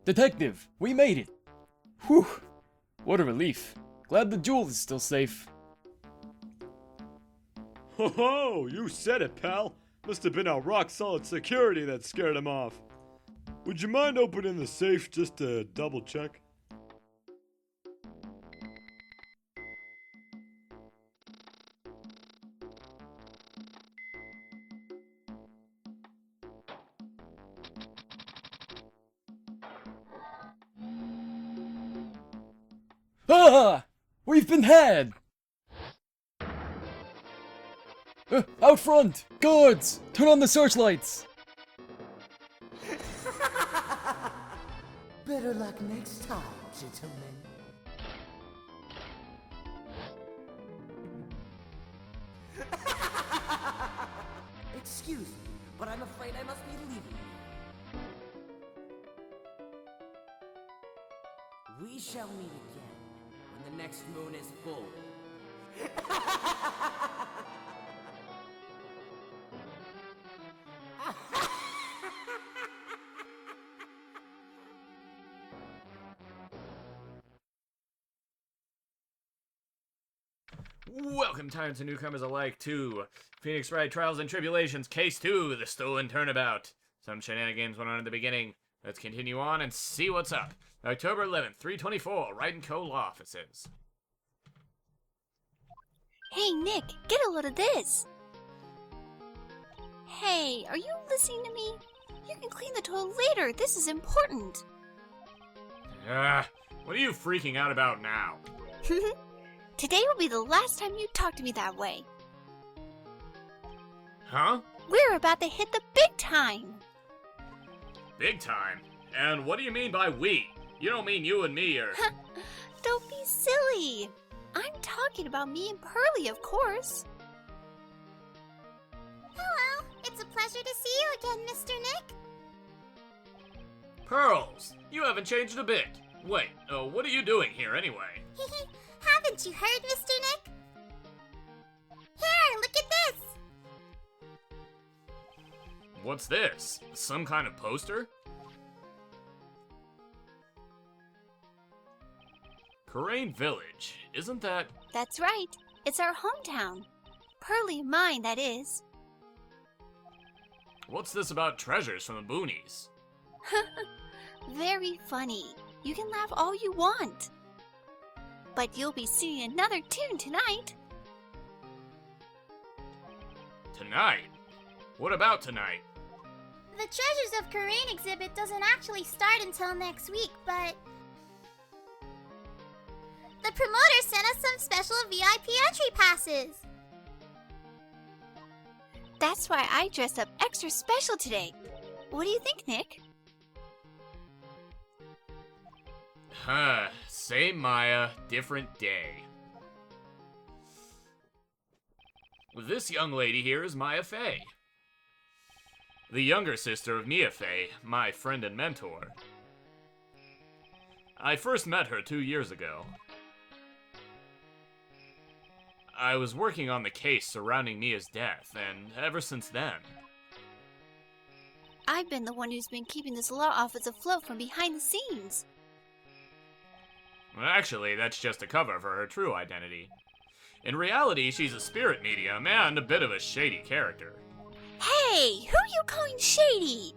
Detective, we made it! Whew! What a relief. Glad the jewel is still safe. Ho ho! You said it, pal! Must have been our rock-solid security that scared him off. Would you mind opening the safe just to double-check? Ah! We've been had! Out front! Guards! Turn on the searchlights! Better luck next time, gentlemen. Excuse me, but I'm afraid I must be leaving you. We shall meet again when the next moon is full. Welcome, time to newcomers alike, to Phoenix Wright Trials and Tribulations, Case 2, The Stolen Turnabout. Some shenanigans went on in the beginning. Let's continue on and see what's up. October 11th, 324, Wright & Co. Law Offices. Hey, Nick, get a load of this. Hey, are you listening to me? You can clean the toilet later. This is important. What are you freaking out about now? Today will be the last time you talk to me that way. Huh? We're about to hit the big time. Big time? And what do you mean by we? You don't mean you and me or... Don't be silly. I'm talking about me and Pearly, of course. Hello, it's a pleasure to see you again, Mr. Nick. Pearls, you haven't changed a bit. Wait, what are you doing here anyway? Haven't you heard, Mr. Nick? Here, look at this! What's this? Some kind of poster? Crane Village, isn't that... That's right. It's our hometown. Pearly and mine, that is. What's this about treasures from the boonies? Very funny. You can laugh all you want. But you'll be singing another tune tonight. Tonight? What about tonight? The Treasures of Karain exhibit doesn't actually start until next week, but... the promoter sent us some special VIP entry passes. That's why I dressed up extra special today. What do you think, Nick? Same Maya, different day. This young lady here is Maya Fey. The younger sister of Mia Fey, my friend and mentor. I first met her 2 years ago. I was working on the case surrounding Mia's death, and ever since then... I've been the one who's been keeping this law office afloat from behind the scenes. Well, actually, that's just a cover for her true identity. In reality, she's a spirit medium and a bit of a shady character. Hey, who are you calling shady?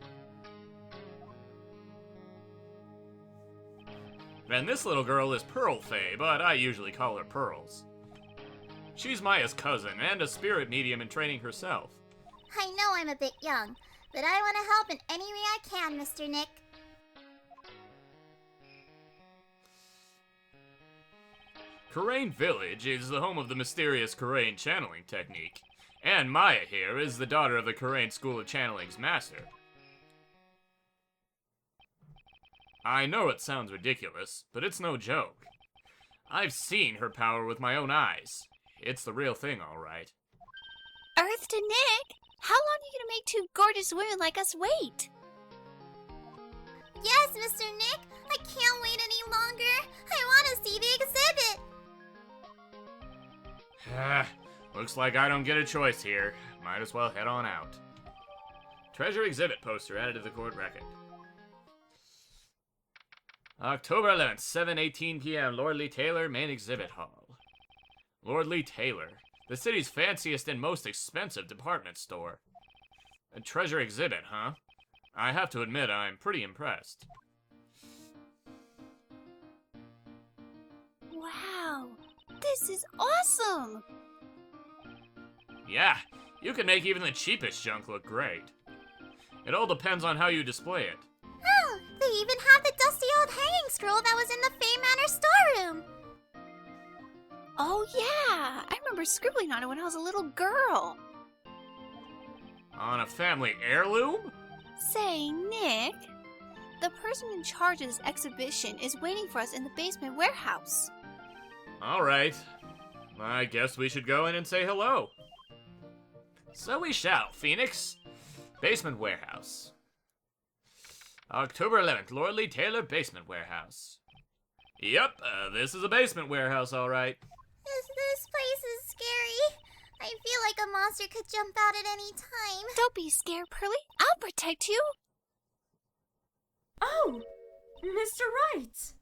And this little girl is Pearl Fey, but I usually call her Pearls. She's Maya's cousin and a spirit medium in training herself. I know I'm a bit young, but I want to help in any way I can, Mr. Nick. Karain Village is the home of the mysterious Karain channeling technique, and Maya here is the daughter of the Karain School of Channeling's master. I know it sounds ridiculous, but it's no joke. I've seen her power with my own eyes. It's the real thing, all right. Earth to Nick? How long are you gonna make two gorgeous women like us wait? Yes, Mr. Nick! Looks like I don't get a choice here. Might as well head on out. Treasure exhibit poster added to the court record. October 11th, 7:18 p.m. Lord Lee Taylor, main exhibit hall. Lord Lee Taylor, the city's fanciest and most expensive department store. A treasure exhibit, huh? I have to admit, I'm pretty impressed. Wow, this is awesome! Yeah, you can make even the cheapest junk look great. It all depends on how you display it. Oh, they even have the dusty old hanging scroll that was in the Fay Manor storeroom. Oh yeah, I remember scribbling on it when I was a little girl. On a family heirloom? Say, Nick, the person in charge of this exhibition is waiting for us in the basement warehouse. Alright. I guess we should go in and say hello. So we shall, Phoenix. Basement warehouse. October 11th, Lord Lee Taylor basement warehouse. Yep, this is a basement warehouse, alright. This place is scary. I feel like a monster could jump out at any time. Don't be scared, Pearly. I'll protect you. Oh, Mr. Wright.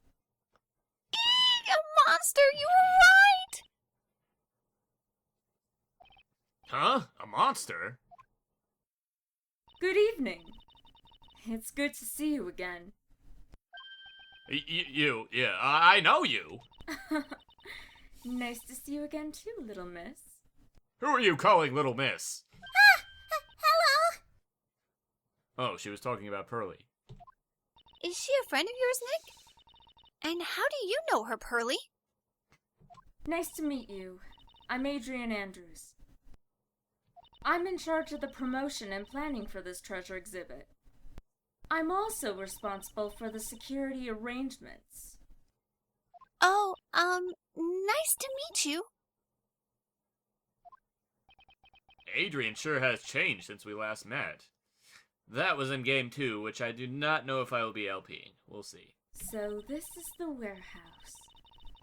A monster, you were right. Huh? A monster? Good evening. It's good to see you again. Yeah, I know you. Nice to see you again too, little miss. Who are you calling Little Miss? Hello. Oh, she was talking about Pearly. Is she a friend of yours, Nick? And how do you know her, Pearly? Nice to meet you. I'm Adrian Andrews. I'm in charge of the promotion and planning for this treasure exhibit. I'm also responsible for the security arrangements. Oh, nice to meet you. Adrian sure has changed since we last met. That was in Game 2, which I do not know if I will be LPing. We'll see. So this is the warehouse.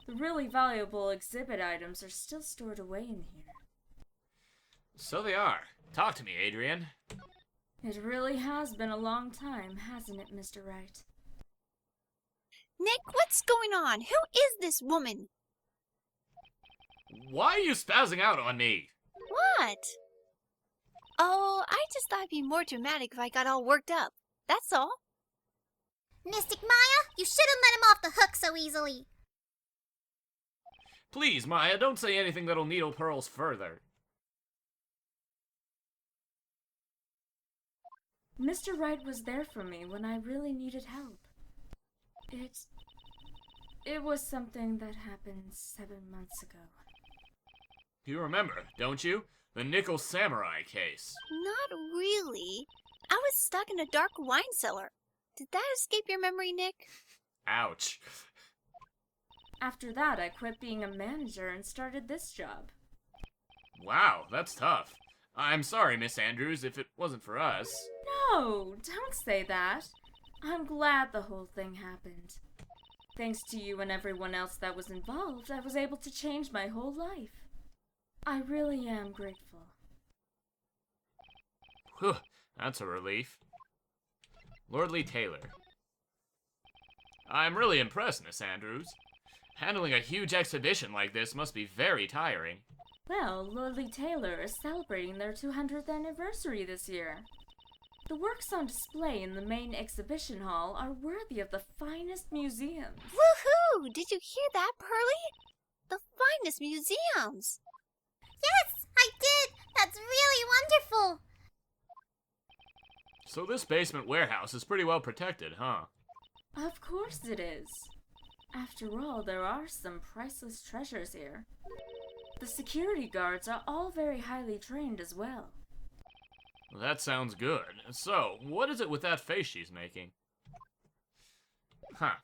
The really valuable exhibit items are still stored away in here. So they are. Talk to me, Adrian. It really has been a long time, hasn't it, Mr. Wright? Nick, what's going on? Who is this woman? Why are you spazzing out on me? What? Oh, I just thought it'd be more dramatic if I got all worked up. That's all. Mystic Maya, you shouldn't let him off the hook so easily. Please, Maya, don't say anything that'll needle pearls further. Mr. Wright was there for me when I really needed help. It was something that happened 7 months ago. You remember, don't you? The Nickel Samurai case. Not really. I was stuck in a dark wine cellar. Did that escape your memory, Nick? Ouch. After that, I quit being a manager and started this job. Wow, that's tough. I'm sorry, Miss Andrews, if it wasn't for us. No, don't say that. I'm glad the whole thing happened. Thanks to you and everyone else that was involved, I was able to change my whole life. I really am grateful. Whew, that's a relief. Lord Lee Taylor. I'm really impressed, Miss Andrews. Handling a huge exhibition like this must be very tiring. Well, Lord Lee Taylor is celebrating their 200th anniversary this year. The works on display in the main exhibition hall are worthy of the finest museums. Woohoo! Did you hear that, Pearly? The finest museums. Yes, I did. That's really wonderful. So this basement warehouse is pretty well protected, huh? Of course it is. After all, there are some priceless treasures here. The security guards are all very highly trained as well. That sounds good. So, what is it with that face she's making? Huh.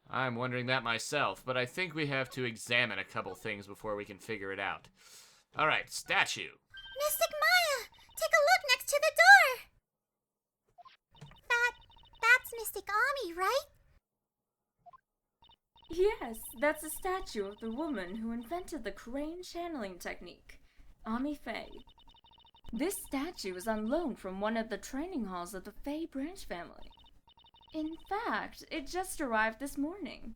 I'm wondering that myself, but I think we have to examine a couple things before we can figure it out. Alright, statue. Mystic Maya, take a look next to the door. That's Mystic Ami, right? Yes, that's a statue of the woman who invented the crane channeling technique. Atmey Faye. This statue is on loan from one of the training halls of the Faye branch family. In fact, it just arrived this morning.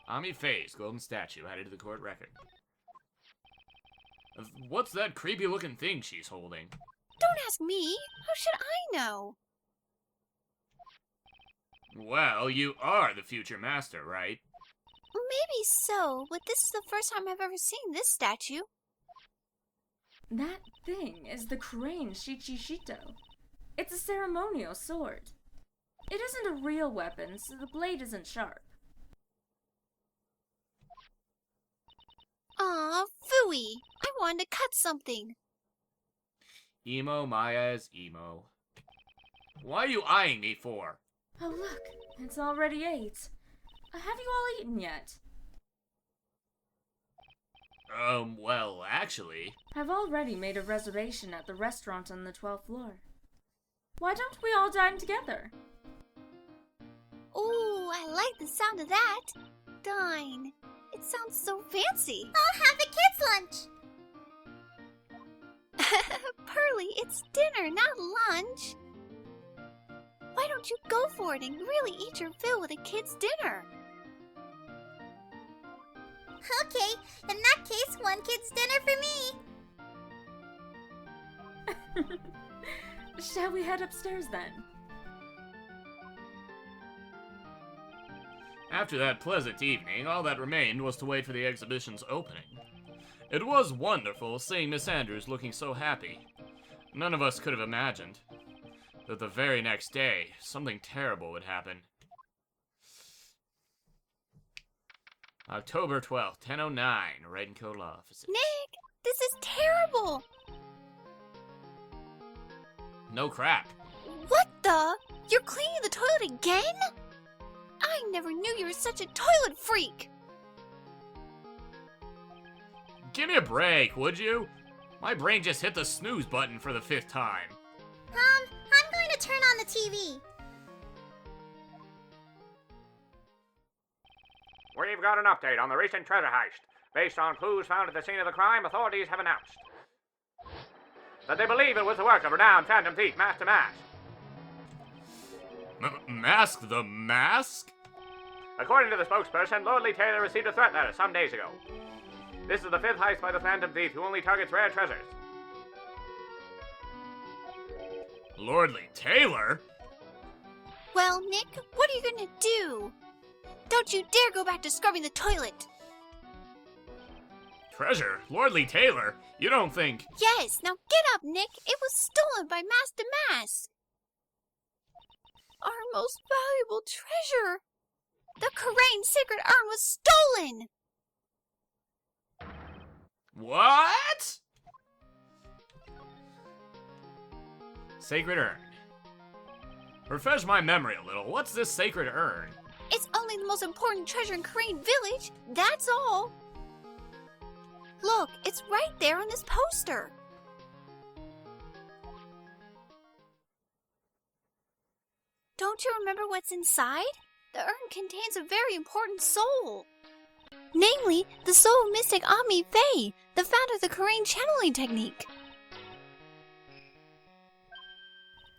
Atmey Faye's golden statue added to the court record. What's that creepy-looking thing she's holding? Don't ask me. How should I know? Well, you are the future master, right? Maybe so, but this is the first time I've ever seen this statue. That thing is the crane Shichishito. It's a ceremonial sword. It isn't a real weapon, so the blade isn't sharp. Aw, phooey. I wanted to cut something. Emo Maya's emo. Why are you eyeing me for? Oh look, it's already 8. Have you all eaten yet? Well, actually... I've already made a reservation at the restaurant on the 12th floor. Why don't we all dine together? Ooh, I like the sound of that. Dine. It sounds so fancy. I'll have the kids' lunch. Pearly, it's dinner, not lunch. Why don't you go for it and really eat your fill with a kid's dinner? Okay, in that case, one kid's dinner for me. Shall we head upstairs then? After that pleasant evening, all that remained was to wait for the exhibition's opening. It was wonderful seeing Miss Andrews looking so happy. None of us could have imagined that the very next day, something terrible would happen. October 12th, 10:09, Raincoat Law Offices. Nick, this is terrible. No crap. What the? You're cleaning the toilet again? I never knew you were such a toilet freak. Give me a break, would you? My brain just hit the snooze button for the 5th time. I'm going to turn on the TV. We've got an update on the recent treasure heist. Based on clues found at the scene of the crime, authorities have announced that they believe it was the work of renowned Phantom thief, Master Masque. Masque the Masque? According to the spokesperson, Lordly Taylor received a threat letter some days ago. This is the 5th heist by the Phantom thief, who only targets rare treasures. Lordly Taylor? Well, Nick, what are you gonna do? Don't you dare go back to scrubbing the toilet. Treasure? Lordly Taylor? You don't think... Yes, now get up, Nick. It was stolen by Master Masque. Our most valuable treasure. The Karain sacred urn was stolen. What? Sacred urn. Refresh my memory a little. What's this sacred urn? It's only the most important treasure in Karain village. That's all. Look, it's right there on this poster. Don't you remember what's inside? The urn contains a very important soul. Namely, the soul of mystic Atmey Faye, the founder of the Karain channeling technique.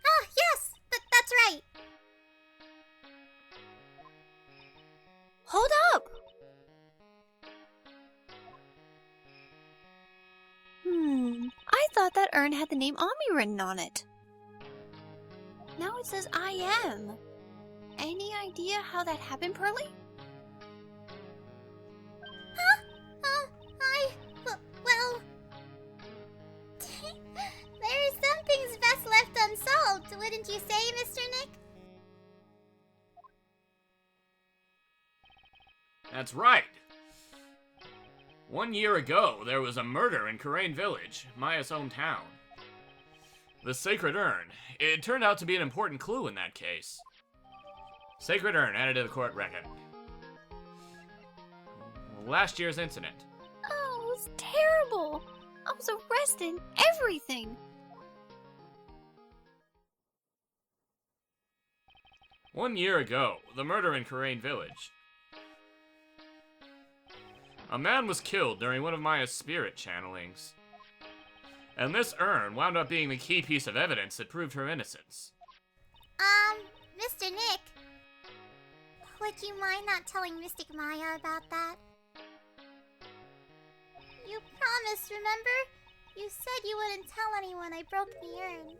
Oh, yes, that's right. Hold up! I thought that urn had the name Atmey written on it. Now it says I am. Any idea how that happened, Pearly? Well... there are some things best left unsolved, wouldn't you say, Mr. Nick? That's right. 1 year ago, there was a murder in Karain Village, Maya's hometown. The Sacred Urn. It turned out to be an important clue in that case. Sacred Urn added to the court record. Last year's incident. Oh, it was terrible. I was arrested and everything. 1 year ago, the murder in Karain Village. A man was killed during one of Maya's spirit channelings. And this urn wound up being the key piece of evidence that proved her innocence. Mr. Nick, would you mind not telling Mystic Maya about that? You promised, remember? You said you wouldn't tell anyone I broke the urn.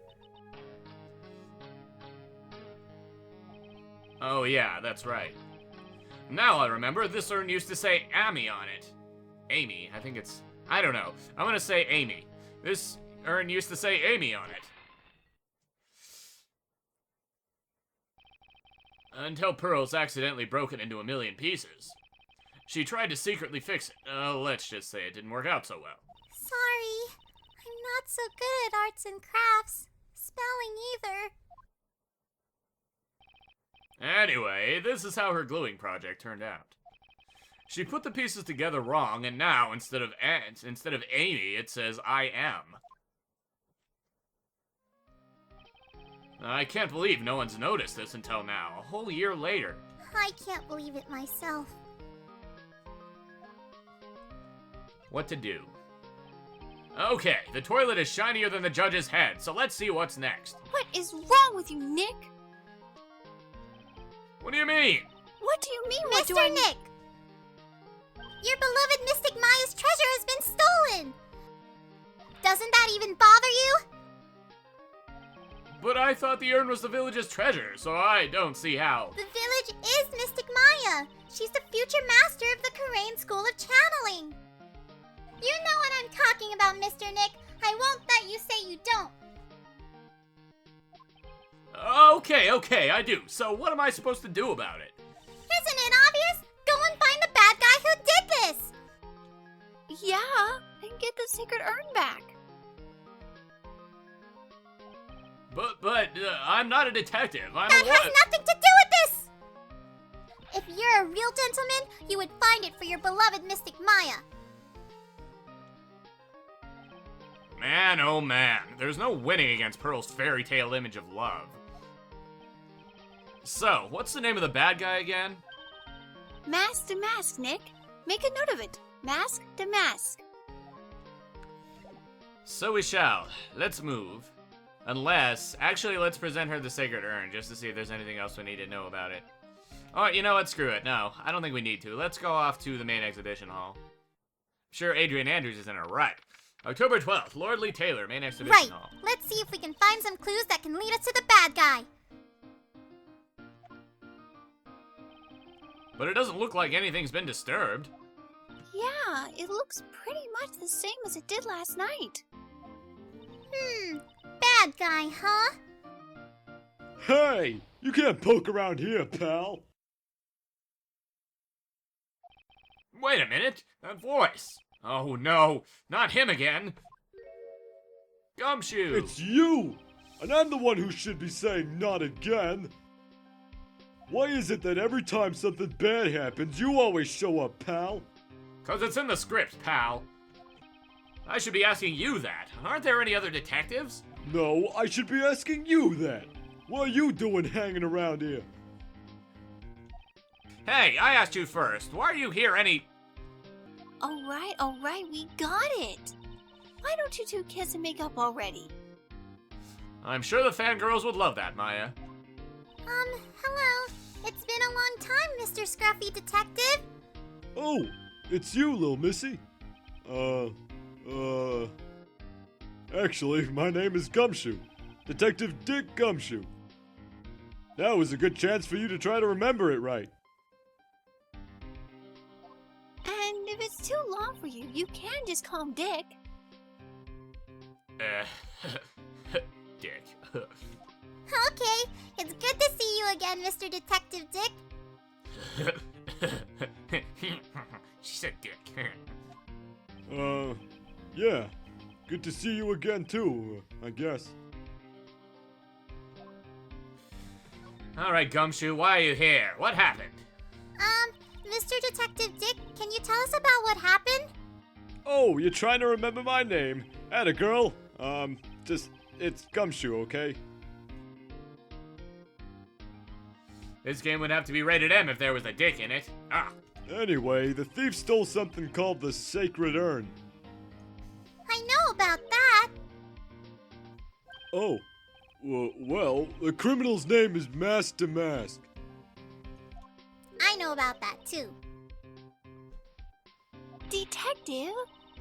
Oh yeah, that's right. Now I remember, this urn used to say Atmey on it. Amy, I think it's... I don't know. I'm gonna say Amy. This urn used to say Amy on it. Until Pearls accidentally broke it into a million pieces. She tried to secretly fix it. Let's just say it didn't work out so well. Sorry. I'm not so good at arts and crafts. Spelling either. Anyway, this is how her gluing project turned out. She put the pieces together wrong, and now, instead of Amy, it says I am. I can't believe no one's noticed this until now, a whole year later. I can't believe it myself. What to do? Okay, the toilet is shinier than the judge's head, so let's see what's next. What is wrong with you, Nick? What do you mean? What do you mean, what do I Mr. mean? Nick! Your beloved Mystic Maya's treasure has been stolen! Doesn't that even bother you? But I thought the urn was the village's treasure, so I don't see how. The village is Mystic Maya. She's the future master of the Karain School of Channeling. You know what I'm talking about, Mr. Nick. I won't let you say you don't. Okay, I do. So what am I supposed to do about it? Isn't it obvious? Go and find the bad guy who did this! Yeah, and get the sacred urn back. But I'm not a detective. I'm That a what? has nothing to do with this! If you're a real gentleman, you would find it for your beloved Mystic Maya. Man, oh man, there's no winning against Pearl's fairy tale image of love. So, what's the name of the bad guy again? Masque to Masque, Nick. Make a note of it. Masque to Masque. So we shall. Let's move. Unless, actually, let's present her the sacred urn just to see if there's anything else we need to know about it. Alright, you know what? Screw it. No, I don't think we need to. Let's go off to the main exhibition hall. Sure, Adrian Andrews is in her right. October 12th, Lordly Taylor, main exhibition Right. hall. Let's see if we can find some clues that can lead us to the bad guy. But it doesn't look like anything's been disturbed. Yeah, it looks pretty much the same as it did last night. Bad guy, huh? Hey! You can't poke around here, pal! Wait a minute, that voice. Oh no, not him again. Gumshoe. It's you! And I'm the one who should be saying not again! Why is it that every time something bad happens, you always show up, pal? 'Cause it's in the script, pal. I should be asking you that. Aren't there any other detectives? No, I should be asking you that. What are you doing hanging around here? Hey, I asked you first. Why are you here Alright, we got it. Why don't you two kiss and make up already? I'm sure the fangirls would love that, Maya. Hello. It's been a long time, Mr. Scruffy Detective. Oh, it's you, little missy. Actually, my name is Gumshoe. Detective Dick Gumshoe. Now is a good chance for you to try to remember it right. And if it's too long for you, you can just call him Dick. Dick. Okay, it's good to see you again, Mr. Detective Dick. She said Dick. Yeah. Good to see you again, too, I guess. Alright, Gumshoe, why are you here? What happened? Mr. Detective Dick, can you tell us about what happened? Oh, you're trying to remember my name. Atta girl. It's Gumshoe, okay? This game would have to be rated M if there was a dick in it. Ah. Anyway, the thief stole something called the Sacred Urn. I know about that. Oh, well, the criminal's name is Masque. I know about that too. Detective,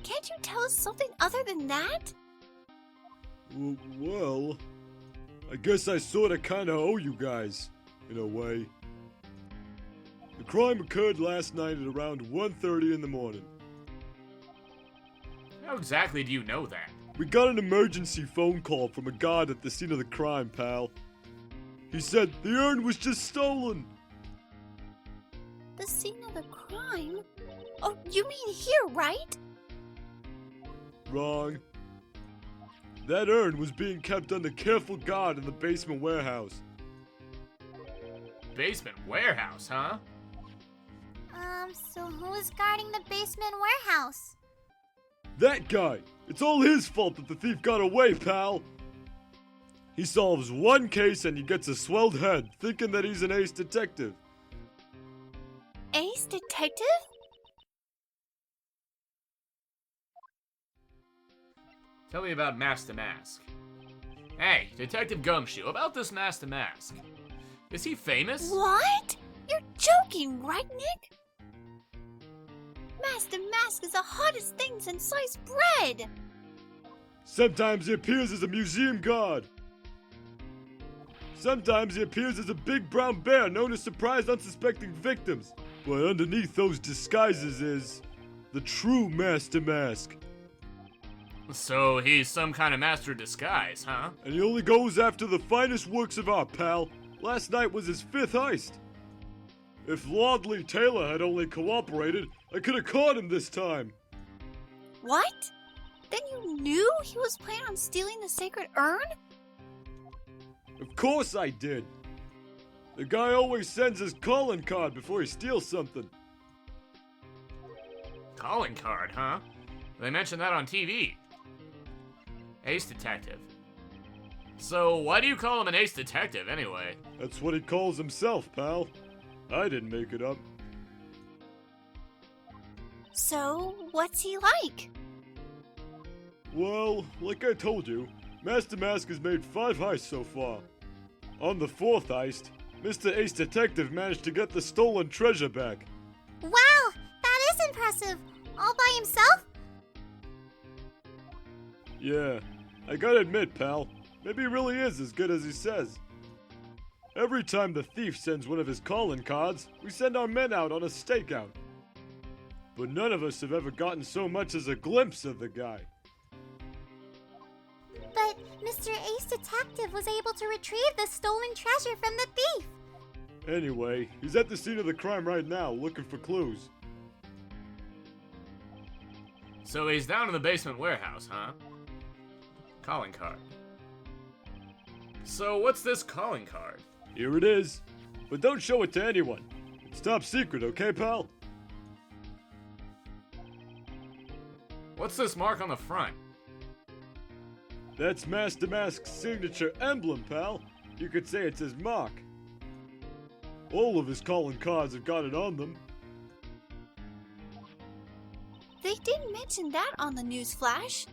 can't you tell us something other than that? Well, I guess I sorta kinda owe you guys, in a way. The crime occurred last night at around 1:30 in the morning. How exactly do you know that? We got an emergency phone call from a guard at the scene of the crime, pal. He said the urn was just stolen. The scene of the crime? Oh, you mean here, right? Wrong. That urn was being kept under careful guard in the basement warehouse. Basement warehouse, huh? So who is guarding the basement warehouse? That guy! It's all his fault that the thief got away, pal! He solves one case and he gets a swelled head, thinking that he's an ace detective. Ace Detective? Tell me about Mask to Mask. Hey, Detective Gumshoe, about this Mask to Mask. Is he famous? What? You're joking, right, Nick? Mask to Mask is the hottest thing since sliced bread! Sometimes he appears as a museum guard. Sometimes he appears as a big brown bear known to surprise unsuspecting victims. But underneath those disguises is the true Mask to Mask. So he's some kind of master of disguise, huh? And he only goes after the finest works of art, pal. Last night was his 5th heist. If Lordly Taylor had only cooperated, I could have caught him this time. What? Then you knew he was planning on stealing the sacred urn? Of course I did. The guy always sends his calling card before he steals something. Calling card, huh? They mentioned that on TV. Ace Detective. So why do you call him an ace detective anyway? That's what he calls himself, pal. I didn't make it up. So, what's he like? Well, like I told you, Master Masque has made 5 heists so far. On the 4th heist, Mr. Ace Detective managed to get the stolen treasure back. Wow, that is impressive. All by himself? Yeah, I gotta admit, pal, maybe he really is as good as he says. Every time the thief sends one of his calling cards, we send our men out on a stakeout. But none of us have ever gotten so much as a glimpse of the guy. But Mr. Ace Detective was able to retrieve the stolen treasure from the thief. Anyway, he's at the scene of the crime right now, looking for clues. So he's down in the basement warehouse, huh? Calling card. So what's this calling card? Here it is. But don't show it to anyone. It's top secret, okay, pal? What's this mark on the front? That's Master Masque's signature emblem, pal. You could say it's his mark. All of his calling cards have got it on them. They didn't mention that on the news flash.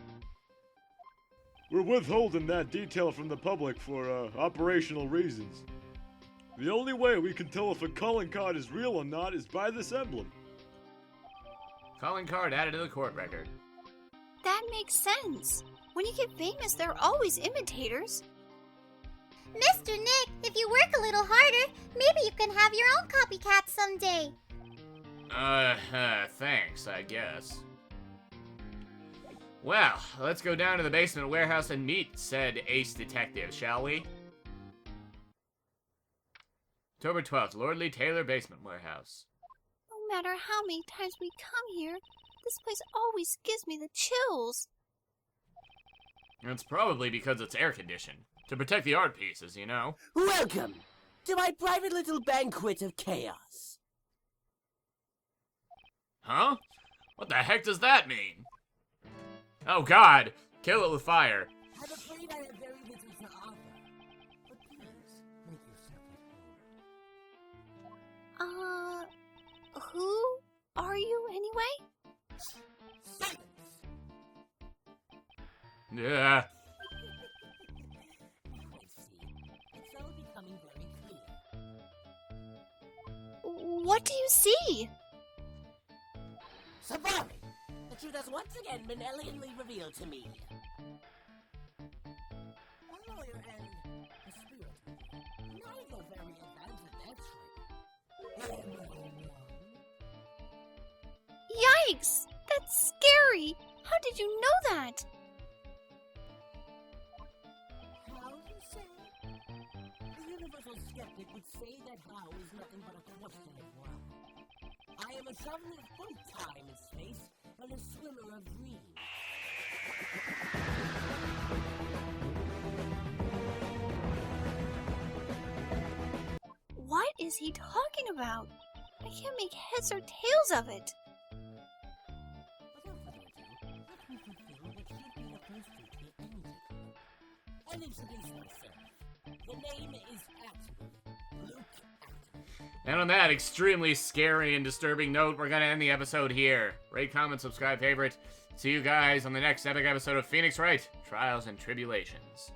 We're withholding that detail from the public for operational reasons. The only way we can tell if a calling card is real or not is by this emblem. Calling card added to the court record. That makes sense. When you get famous, there are always imitators. Mr. Nick, if you work a little harder, maybe you can have your own copycat someday. Thanks, I guess. Well, let's go down to the basement warehouse and meet said ace detective, shall we? October 12th, Lordly Taylor Basement Warehouse. No matter how many times we come here, this place always gives me the chills. It's probably because it's air-conditioned. To protect the art pieces, you know? Welcome to my private little banquet of chaos. Huh? What the heck does that mean? Oh god! Kill it with fire. I'm afraid I have very little to offer. But please, make yourself at home. Who? are you, anyway? Yeah. It's all becoming very clear. What do you see? Sabari! The truth has once again been elegantly revealed to me. A lawyer and a spirit. Neither very advanced at that trick. Yikes! That's scary! How did you know that? How you say? The universal skeptic would say that how is nothing but a question of why. I am a traveler of both time and space, and a swimmer of dreams. What is he talking about? I can't make heads or tails of it. Without further ado, let me fulfill what should be the first duty of any gentleman. And introduce myself. The name is Atmey. Luke Atmey. And on that extremely scary and disturbing note, we're going to end the episode here. Rate, comment, subscribe, favorite. See you guys on the next epic episode of Phoenix Wright, Trials and Tribulations.